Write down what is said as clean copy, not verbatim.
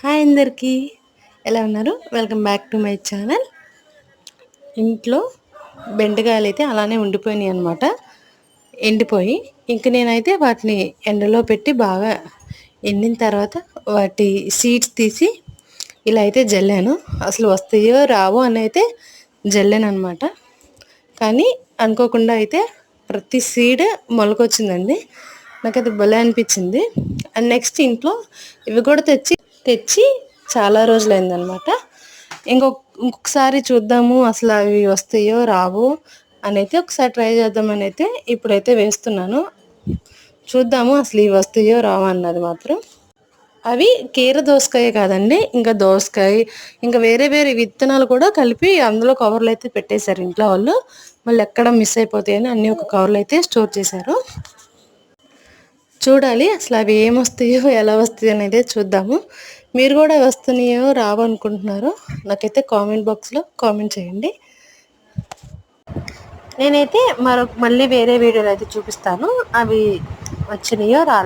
Hi అందరికీ, ఎలా ఉన్నారు? Welcome back to my channel. ఇంట్లో బెండకాయలు అయితే అలానే ఉండిపోయినాయి అనమాట, ఎండిపోయి. ఇంక నేనైతే వాటిని ఎండలో పెట్టి బాగా ఎండిన తర్వాత వాటి సీడ్స్ తీసి ఇలా అయితే జల్లాను. అసలు వస్తాయో రావో అని అయితే జల్లాను అనమాట. కానీ అనుకోకుండా అయితే ప్రతి సీడ్ మొలకొచ్చిందండి. నాకైతే భలే అనిపించింది. అండ్ నెక్స్ట్ ఇంట్లో ఇవి కూడా తెచ్చి చాలా రోజులైందనమాట. ఇంకొకసారి చూద్దాము అసలు అవి వస్తాయో రావో అని అయితే ఒకసారి ట్రై చేద్దామని అయితే ఇప్పుడైతే వేస్తున్నాను. చూద్దాము అసలు ఇవి వస్తాయో రావో అన్నది మాత్రం. అవి కీర దోసకాయ కాదండి, ఇంకా దోసకాయ, ఇంకా వేరే వేరే విత్తనాలు కూడా కలిపి అందులో కవర్లు అయితే పెట్టేశారు ఇంట్లో వాళ్ళు. మళ్ళీ ఎక్కడ మిస్ అయిపోతాయని అన్నీ ఒక కవర్లు అయితే స్టోర్ చేశారు. చూడాలి అసలు అవి ఏమొస్తాయో ఎలా వస్తాయో అనేది చూద్దాము. మీరు కూడా వస్తున్నాయో రావో అనుకుంటున్నారో నాకైతే కామెంట్ బాక్స్లో కామెంట్ చేయండి. నేనైతే మళ్ళీ వేరే వీడియోలో అయితే చూపిస్తాను అవి వచ్చినాయో రాలేదో.